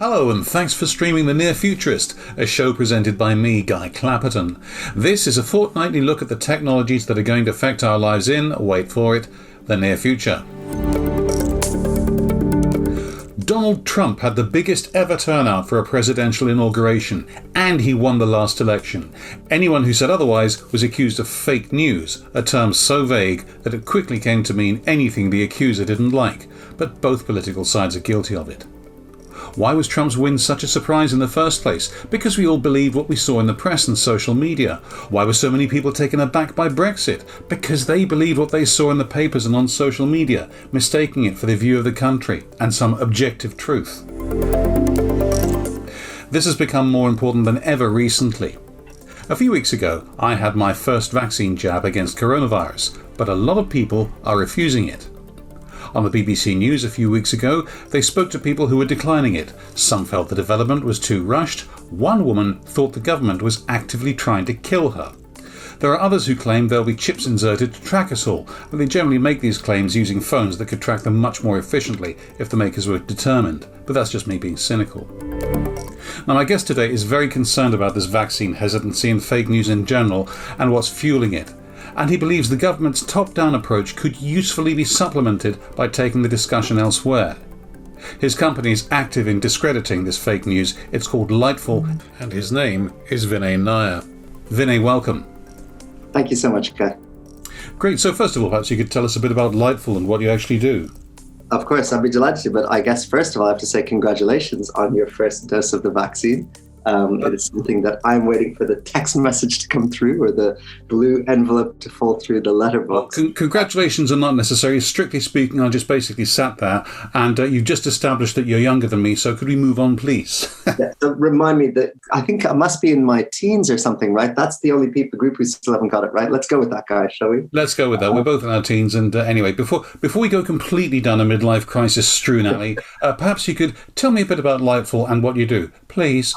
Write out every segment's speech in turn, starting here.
Hello and thanks for streaming The Near Futurist, a show presented by me, Guy Clapperton. This is a fortnightly look at the technologies that are going to affect our lives in, wait for it, the near future. Donald Trump had the biggest ever turnout for a presidential inauguration, and he won the last election. Anyone who said otherwise was accused of fake news, a term so vague that it quickly came to mean anything the accuser didn't like, but both political sides are guilty of it. Why was Trump's win such a surprise in the first place? Because we all believed what we saw in the press and social media. Why were so many people taken aback by Brexit? Because they believed what they saw in the papers and on social media, mistaking it for the view of the country and some objective truth. This has become more important than ever recently. A few weeks ago, I had my first vaccine jab against coronavirus, but a lot of people are refusing it. On the BBC News a few weeks ago, they spoke to people who were declining it. Some felt the development was too rushed. One woman thought the government was actively trying to kill her. There are others who claim there'll be chips inserted to track us all, but they generally make these claims using phones that could track them much more efficiently if the makers were determined. But that's just me being cynical. Now, my guest today is very concerned about this vaccine hesitancy and fake news in general and what's fueling it. And he believes the government's top-down approach could usefully be supplemented by taking the discussion elsewhere. His company is active in discrediting this fake news. It's called Lightful, and his name is Vinay Nair. Vinay, welcome. Thank you so much, Guy. Great. So first of all, perhaps you could tell us a bit about Lightful and what you actually do. Of course, I'd be delighted to, but I guess first of all, I have to say congratulations on your first dose of the vaccine. It is something that I'm waiting for the text message to come through or the blue envelope to fall through the letterbox. Well, congratulations are not necessary. Strictly speaking, I just basically sat there and you've just established that you're younger than me, so could we move on, please? Yeah, so remind me that I think I must be in my teens or something, right? That's the only group who still haven't got it, right? Let's go with that, guy, shall we? Let's go with that. We're both in our teens. And anyway, before we go completely down a midlife crisis strewn alley, perhaps you could tell me a bit about Lightful and what you do, please.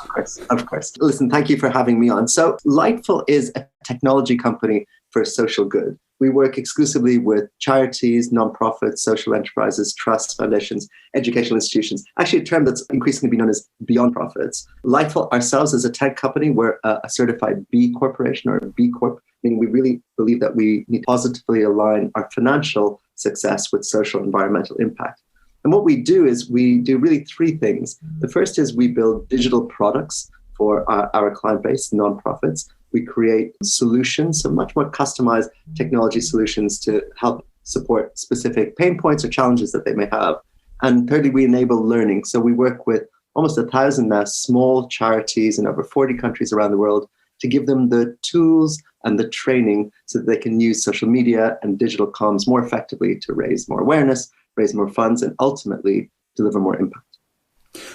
Of course. Listen, thank you for having me on. So Lightful is a technology company for social good. We work exclusively with charities, nonprofits, social enterprises, trusts, foundations, educational institutions. Actually, a term that's increasingly been known as beyond profits. Lightful ourselves as a tech company, we're a certified B Corporation or a B Corp, meaning we really believe that we need to positively align our financial success with social and environmental impact. And what we do is we do really three things. The first is we build digital products for our client base, nonprofits. We create solutions, so much more customized technology solutions to help support specific pain points or challenges that they may have. And thirdly, we enable learning. So we work with almost 1,000 now small charities in over 40 countries around the world to give them the tools and the training so that they can use social media and digital comms more effectively to raise more awareness, raise more funds, and ultimately deliver more impact.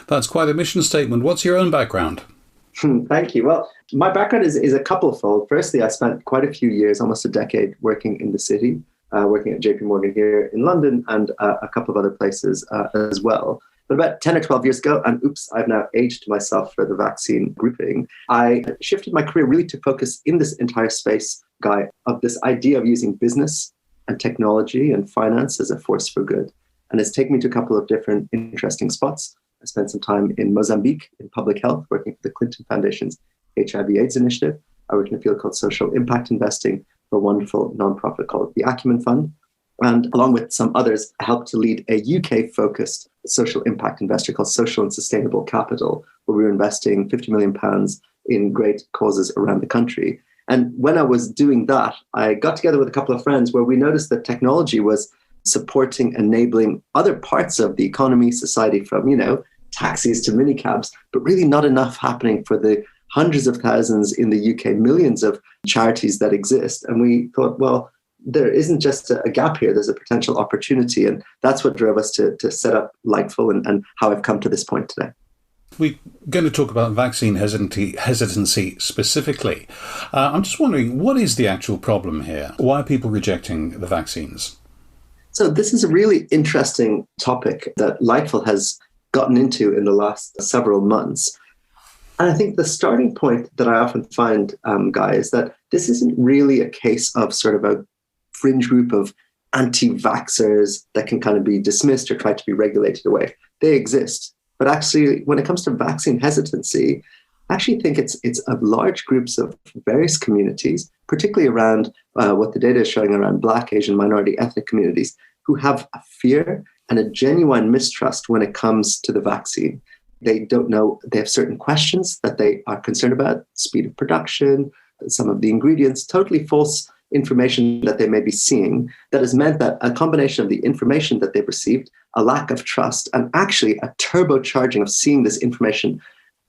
That's quite a mission statement. What's your own background? Thank you. Well, my background is a couple-fold. Firstly, I spent quite a few years, almost a decade, working in the city, working at JP Morgan here in London and a couple of other places as well. But about 10 or 12 years ago, and I've now aged myself for the vaccine grouping, I shifted my career really to focus in this entire space, Guy, of this idea of using business and technology and finance as a force for good. And it's taken me to a couple of different interesting spots. I spent some time in Mozambique in public health, working for the Clinton Foundation's HIV/AIDS initiative. I worked in a field called social impact investing for a wonderful nonprofit called the Acumen Fund. And along with some others, I helped to lead a UK-focused social impact investor called Social and Sustainable Capital, where we were investing £50 million in great causes around the country. And when I was doing that, I got together with a couple of friends where we noticed that technology was supporting, enabling other parts of the economy, society, from, taxis to minicabs, but really not enough happening for the hundreds of thousands in the UK, millions of charities that exist. And we thought, well, there isn't just a gap here, there's a potential opportunity. And that's what drove us to set up Lightful and how I've come to this point today. We're going to talk about vaccine hesitancy specifically. I'm just wondering, what is the actual problem here? Why are people rejecting the vaccines? So this is a really interesting topic that Lightful has gotten into in the last several months. And I think the starting point that I often find, Guy, is that this isn't really a case of sort of a fringe group of anti-vaxxers that can kind of be dismissed or try to be regulated away. They exist. But actually, when it comes to vaccine hesitancy, I actually think it's of large groups of various communities, particularly around what the data is showing around Black, Asian, minority, ethnic communities, who have a fear and a genuine mistrust when it comes to the vaccine. They don't know, they have certain questions that they are concerned about, speed of production, some of the ingredients, totally false information that they may be seeing, that has meant that a combination of the information that they've received, a lack of trust, and actually a turbocharging of seeing this information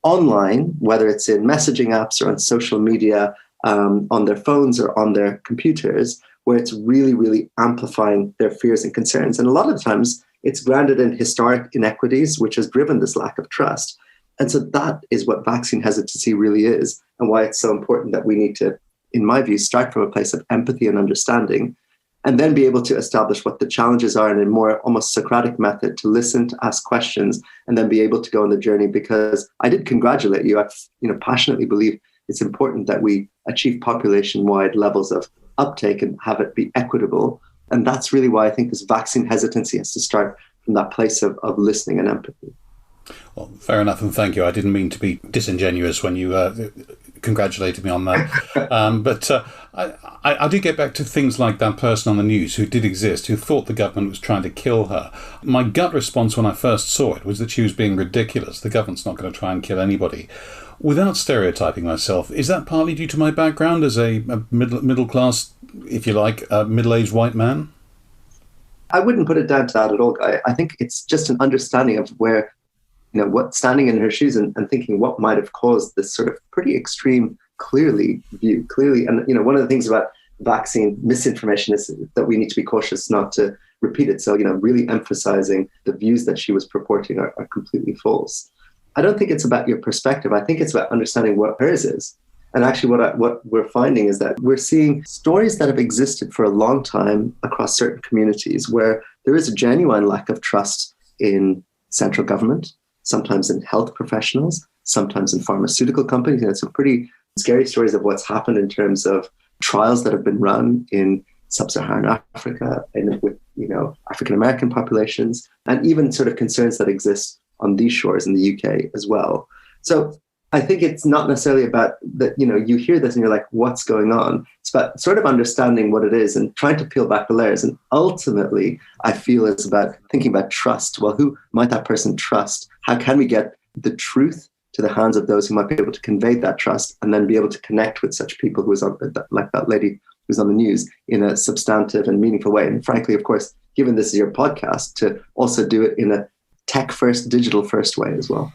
online, whether it's in messaging apps or on social media, on their phones or on their computers, where it's really, really amplifying their fears and concerns. And a lot of times it's grounded in historic inequities, which has driven this lack of trust. And so that is what vaccine hesitancy really is, and why it's so important that we need to, in my view, start from a place of empathy and understanding, and then be able to establish what the challenges are in a more almost Socratic method, to listen, to ask questions, and then be able to go on the journey. Because I did congratulate you. I passionately believe it's important that we achieve population-wide levels of uptake and have it be equitable. And that's really why I think this vaccine hesitancy has to start from that place of listening and empathy. Well, fair enough, and thank you. I didn't mean to be disingenuous when you congratulated me on that. But I do get back to things like that person on the news who did exist, who thought the government was trying to kill her. My gut response when I first saw it was that she was being ridiculous. The government's not going to try and kill anybody. Without stereotyping myself, is that partly due to my background as a middle class, if you like, middle-aged white man? I wouldn't put it down to that at all, Guy. I think it's just an understanding of where, what, standing in her shoes and thinking what might have caused this sort of pretty extreme, clearly. And, one of the things about vaccine misinformation is that we need to be cautious not to repeat it. So, really emphasizing the views that she was purporting are completely false. I don't think it's about your perspective. I think it's about understanding what hers is. And actually what we're finding is that we're seeing stories that have existed for a long time across certain communities where there is a genuine lack of trust in central government, sometimes in health professionals, sometimes in pharmaceutical companies. And some pretty scary stories of what's happened in terms of trials that have been run in sub-Saharan Africa and with, African-American populations, and even sort of concerns that exist on these shores in the UK as well. So I think it's not necessarily about that, you hear this and you're like, what's going on? It's about sort of understanding what it is and trying to peel back the layers. And ultimately, I feel it's about thinking about trust. Well, who might that person trust? How can we get the truth to the hands of those who might be able to convey that trust, and then be able to connect with such people who is on, like that lady who's on the news, in a substantive and meaningful way? And frankly, of course, given this is your podcast, to also do it in a tech-first, digital-first way as well.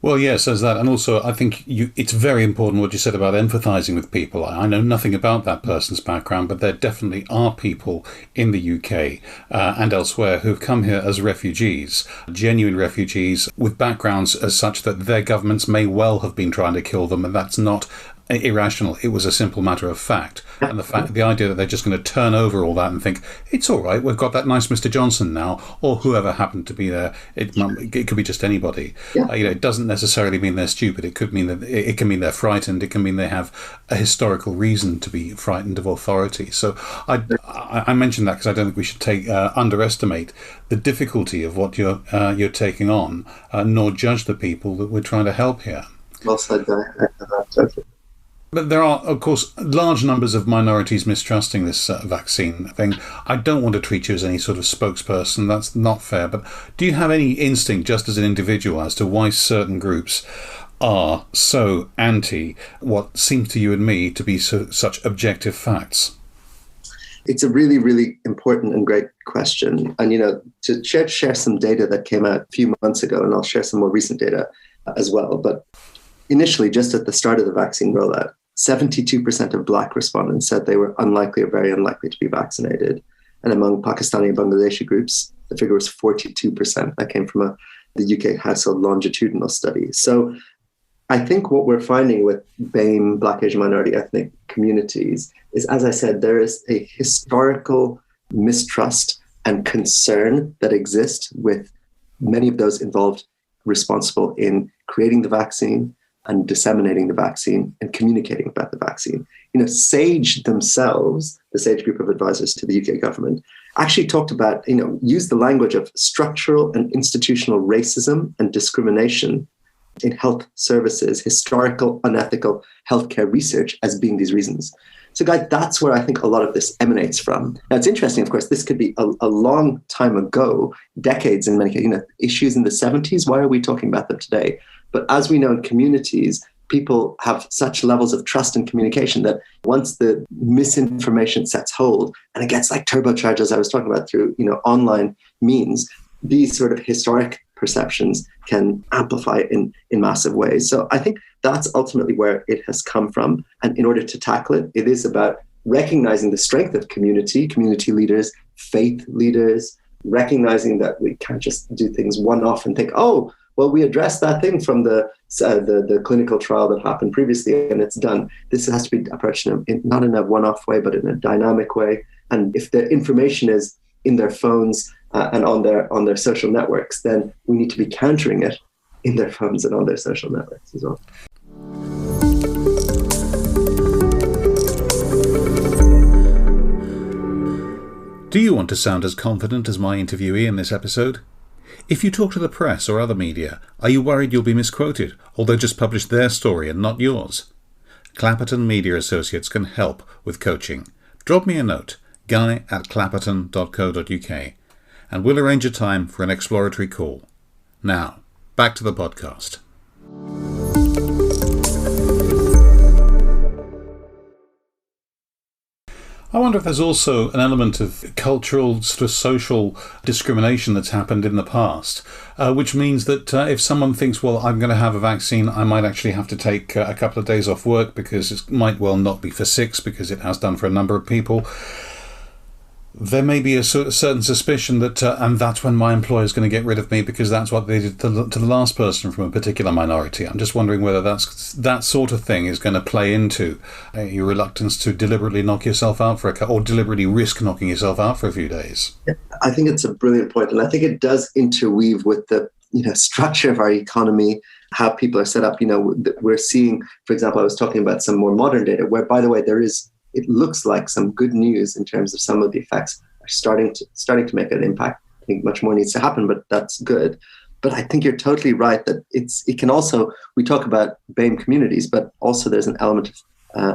Well, yes, there's that. And also, I think it's very important what you said about empathizing with people. I know nothing about that person's background, but there definitely are people in the UK and elsewhere who've come here as refugees, genuine refugees with backgrounds as such that their governments may well have been trying to kill them, and that's not irrational. It was a simple matter of fact. And the idea that they're just going to turn over all that and think, it's all right, we've got that nice Mr. Johnson now, or whoever happened to be there. It could be just anybody. Yeah. It doesn't necessarily mean they're stupid. It could mean that it can mean they're frightened. It can mean they have a historical reason to be frightened of authority. So I mentioned that because I don't think we should underestimate the difficulty of what you're taking on, nor judge the people that we're trying to help here. Well said, Guy. But there are, of course, large numbers of minorities mistrusting this vaccine thing. I don't want to treat you as any sort of spokesperson. That's not fair. But do you have any instinct, just as an individual, as to why certain groups are so anti what seems to you and me to be such objective facts? It's a really, really important and great question. And, to share some data that came out a few months ago, and I'll share some more recent data as well. But initially, just at the start of the vaccine rollout, 72% of Black respondents said they were unlikely or very unlikely to be vaccinated. And among Pakistani and Bangladeshi groups, the figure was 42%. That came from the UK household longitudinal study. So I think what we're finding with BAME, Black, Asian, minority, ethnic communities is, as I said, there is a historical mistrust and concern that exists with many of those involved, responsible in creating the vaccine and disseminating the vaccine and communicating about the vaccine. SAGE themselves, the SAGE group of advisors to the UK government, actually talked about, used the language of structural and institutional racism and discrimination in health services, historical, unethical healthcare research as being these reasons. So, Guy, that's where I think a lot of this emanates from. Now, it's interesting, of course, this could be a long time ago, decades in many cases, issues in the 70s. Why are we talking about them today? But as we know in communities, people have such levels of trust and communication that once the misinformation sets hold and it gets like turbocharged, as I was talking about, through online means, these sort of historic perceptions can amplify in massive ways. So I think that's ultimately where it has come from. And in order to tackle it, it is about recognizing the strength of community leaders, faith leaders, recognizing that we can't just do things one-off and think, oh, well, we addressed that thing from the clinical trial that happened previously and it's done. This has to be approached not in a one-off way, but in a dynamic way. And if the information is in their phones and on their social networks, then we need to be countering it in their phones and on their social networks as well. Do you want to sound as confident as my interviewee in this episode? If you talk to the press or other media, are you worried you'll be misquoted, or they'll just publish their story and not yours? Clapperton Media Associates can help with coaching. Drop me a note, guy@clapperton.co.uk, and we'll arrange a time for an exploratory call. Now, back to the podcast. I wonder if there's also an element of cultural, sort of social discrimination that's happened in the past, which means that if someone thinks, well, I'm going to have a vaccine, I might actually have to take a couple of days off work because it might well not be for six, because it has done for a number of people. There may be a certain suspicion that, and that's when my employer is going to get rid of me because that's what they did to the last person from a particular minority. I'm just wondering whether that sort of thing is going to play into your reluctance to deliberately knock yourself out or deliberately risk knocking yourself out for a few days. Yeah, I think it's a brilliant point, and I think it does interweave with the structure of our economy, how people are set up. We're seeing, for example, I was talking about some more modern data where, by the way, it looks like some good news in terms of some of the effects are starting to make an impact. I think much more needs to happen, but that's good. But I think you're totally right that it can also, we talk about BAME communities, but also there's an element of,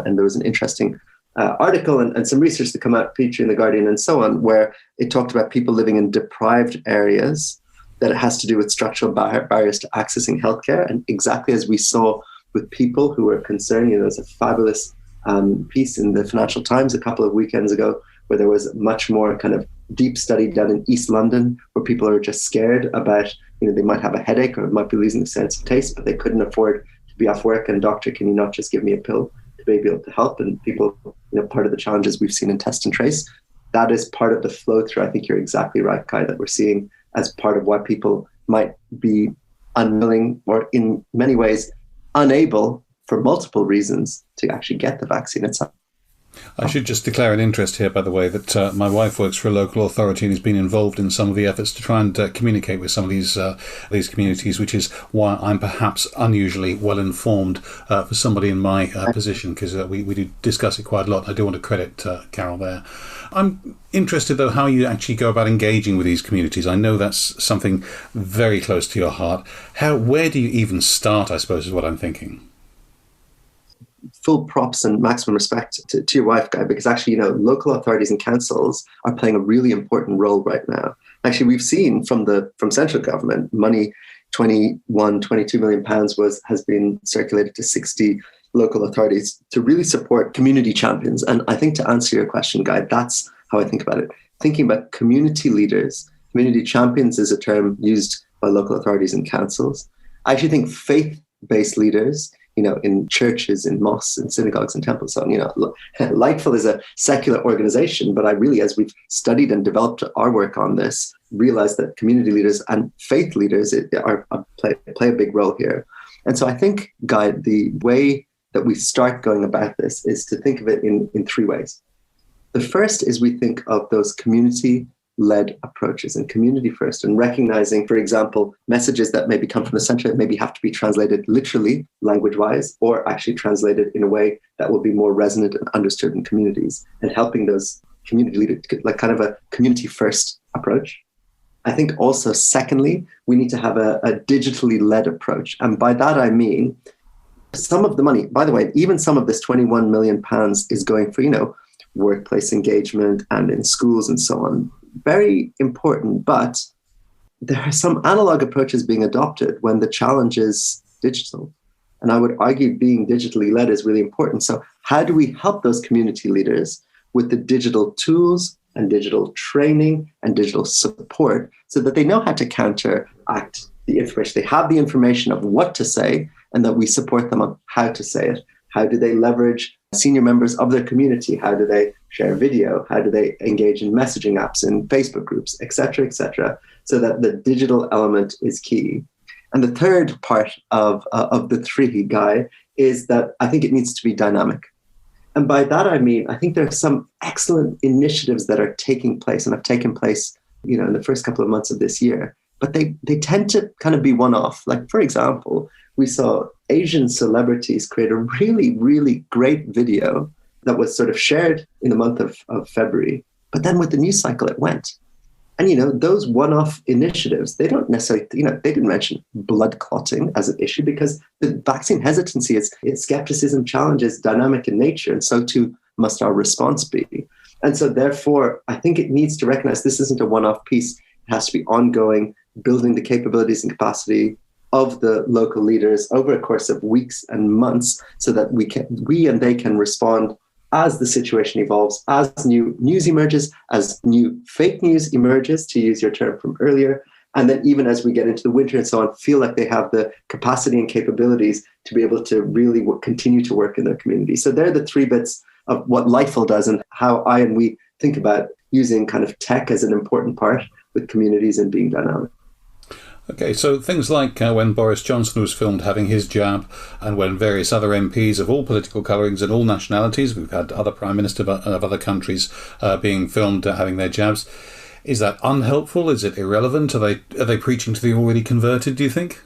and there was an interesting article and some research that come out featuring The Guardian and so on, where it talked about people living in deprived areas, that it has to do with structural barriers to accessing healthcare. And exactly as we saw with people who were concerned, there's a fabulous piece in the Financial Times a couple of weekends ago where there was much more kind of deep study done in East London where people are just scared about, they might have a headache or might be losing the sense of taste, but they couldn't afford to be off work. And doctor, can you not just give me a pill to be able to help? And people, part of the challenges we've seen in test and trace, that is part of the flow through. I think you're exactly right, Kai, that we're seeing as part of why people might be unwilling or in many ways unable for multiple reasons to actually get the vaccine itself. I should just declare an interest here, by the way, that my wife works for a local authority and has been involved in some of the efforts to try and communicate with some of these communities, which is why I'm perhaps unusually well informed for somebody in my position, because we do discuss it quite a lot. I do want to credit Carol there. I'm interested, though, how you actually go about engaging with these communities. I know that's something very close to your heart. Where do you even start, I suppose, is what I'm thinking. Full props and maximum respect to your wife, Guy, because actually, local authorities and councils are playing a really important role right now. Actually, we've seen from central government, money, 22 million pounds has been circulated to 60 local authorities to really support community champions. And I think to answer your question, Guy, that's how I think about it. Thinking about community leaders, community champions is a term used by local authorities and councils. I actually think faith-based leaders, in churches, in mosques, in synagogues and temples. So, Lightful is a secular organization, but I really, as we've studied and developed our work on this, realized that community leaders and faith leaders play a big role here. And so I think, Guy, the way that we start going about this is to think of it in three ways. The first is we think of those community-led approaches and community first, and recognizing, for example, messages that maybe come from the center maybe have to be translated literally, language-wise, or actually translated in a way that will be more resonant and understood in communities, and helping those community leader, like kind of a community first approach. I think also, secondly, we need to have a digitally led approach. And by that, I mean, some of the money, by the way, even some of this £21 million is going for, workplace engagement and in schools and so on. Very important, but there are some analog approaches being adopted when the challenge is digital. And I would argue being digitally led is really important. So how do we help those community leaders with the digital tools and digital training and digital support so that they know how to counteract the information? They have the information of what to say and that we support them on how to say it. How do they leverage senior members of their community? How do they share video? How do they engage in messaging apps in Facebook groups, et cetera, so that the digital element is key. And the third part of the three, Guy, is that I think it needs to be dynamic. And by that, I mean, I think there are some excellent initiatives that are taking place and have taken place, in the first couple of months of this year, but they tend to kind of be one-off. Like, for example, we saw Asian celebrities create a really, really great video that was sort of shared in the month of February. But then with the news cycle, it went. And, those one-off initiatives, they don't necessarily, they didn't mention blood clotting as an issue because the vaccine hesitancy skepticism challenge is dynamic in nature. And so too must our response be. And so therefore, I think it needs to recognize this isn't a one-off piece. It has to be ongoing, building the capabilities and capacity of the local leaders over a course of weeks and months so that we and they can respond as the situation evolves, as new news emerges, as new fake news emerges, to use your term from earlier, and then even as we get into the winter and so on, feel like they have the capacity and capabilities to be able to really continue to work in their community. So they're the three bits of what Lightful does and how I and we think about using kind of tech as an important part with communities and being dynamic. Okay, so things like when Boris Johnson was filmed having his jab, and when various other MPs of all political colourings and all nationalities, we've had other prime ministers of other countries being filmed having their jabs. Is that unhelpful? Is it irrelevant? Are they preaching to the already converted, do you think?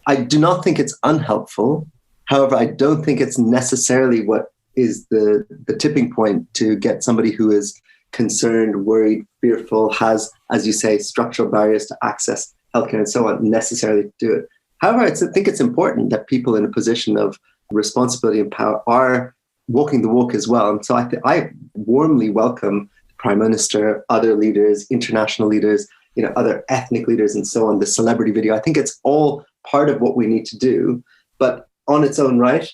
I do not think it's unhelpful. However, I don't think it's necessarily what is the tipping point to get somebody who is concerned, worried, fearful, has, as you say, structural barriers to access healthcare and so on, necessarily do it. However, I think it's important that people in a position of responsibility and power are walking the walk as well. And so I warmly welcome the Prime Minister, other leaders, international leaders, other ethnic leaders and so on, the celebrity video. I think it's all part of what we need to do. But on its own right,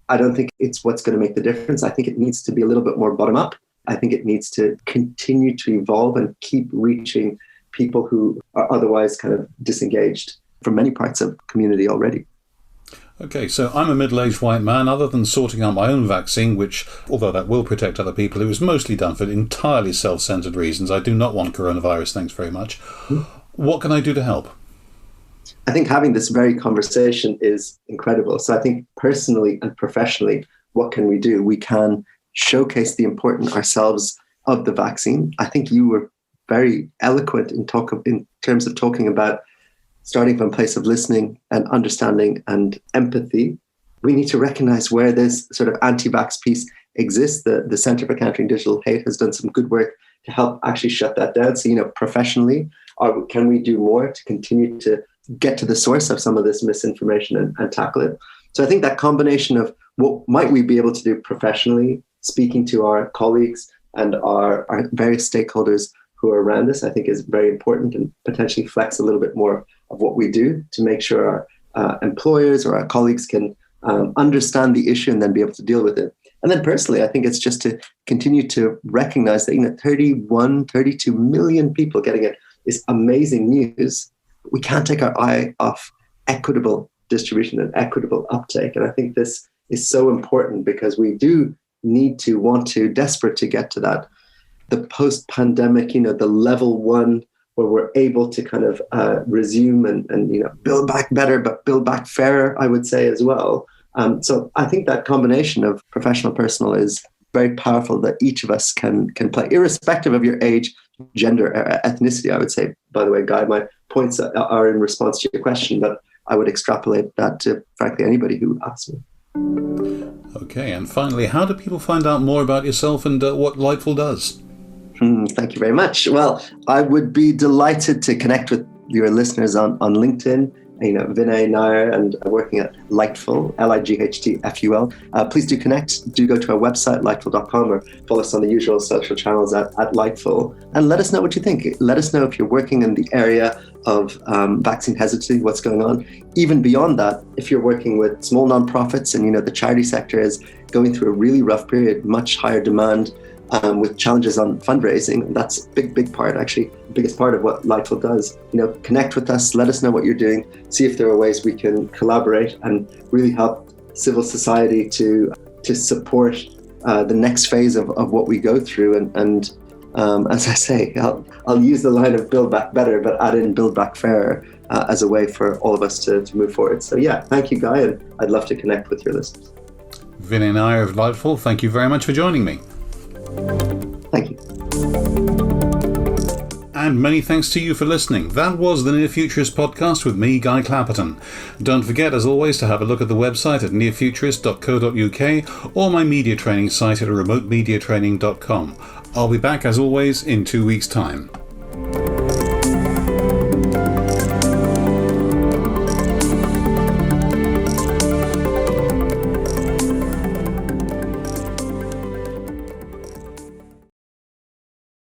I don't think it's what's going to make the difference. I think it needs to be a little bit more bottom up. I think it needs to continue to evolve and keep reaching people who are otherwise kind of disengaged from many parts of community already. Okay, so I'm a middle-aged white man. Other than sorting out my own vaccine, which, although that will protect other people, it was mostly done for entirely self-centered reasons. I do not want coronavirus, thanks very much. What can I do to help? I think having this very conversation is incredible. So I think personally and professionally, what can we do? We can showcase the importance ourselves of the vaccine. I think you were very eloquent in terms of talking about starting from a place of listening and understanding and empathy. We need to recognize where this sort of anti-vax piece exists. The Center for Countering Digital Hate has done some good work to help actually shut that down. So, professionally, can we do more to continue to get to the source of some of this misinformation and tackle it? So I think that combination of what might we be able to do professionally, speaking to our colleagues and our various stakeholders who are around us, I think is very important, and potentially flex a little bit more of what we do to make sure our employers or our colleagues can understand the issue and then be able to deal with it. And then personally, I think it's just to continue to recognize that 32 million people getting it is amazing news. We can't take our eye off equitable distribution and equitable uptake. And I think this is so important because we do need to, desperate to get to that. The post-pandemic, the level one, where we're able to kind of resume and build back better, but build back fairer, I would say as well. So I think that combination of professional, personal is very powerful that each of us can play, irrespective of your age, gender, ethnicity, I would say. By the way, Guy, my points are in response to your question, but I would extrapolate that to, frankly, anybody who asks me. Okay, and finally, how do people find out more about yourself and what Lightful does? Thank you very much. Well, I would be delighted to connect with your listeners on LinkedIn. Vinay Nair, and working at Lightful, Lightful. Please do connect. Do go to our website, lightful.com, or follow us on the usual social channels at Lightful. And let us know what you think. Let us know if you're working in the area of vaccine hesitancy, what's going on. Even beyond that, if you're working with small nonprofits and the charity sector is going through a really rough period, much higher demand, with challenges on fundraising. That's a big part, actually, the biggest part of what Lightful does. Connect with us, let us know what you're doing, see if there are ways we can collaborate and really help civil society to support the next phase of what we go through. And as I say, I'll use the line of build back better, but add in build back fairer as a way for all of us to move forward. So yeah, thank you, Guy, and I'd love to connect with your listeners. Vinay Nair of Lightful, thank you very much for joining me. Thank you. And many thanks to you for listening. That was the Near Futurist podcast with me, Guy Clapperton. Don't forget, as always, to have a look at the website at nearfuturist.co.uk or my media training site at remotemediatraining.com. I'll be back, as always, in 2 weeks' time.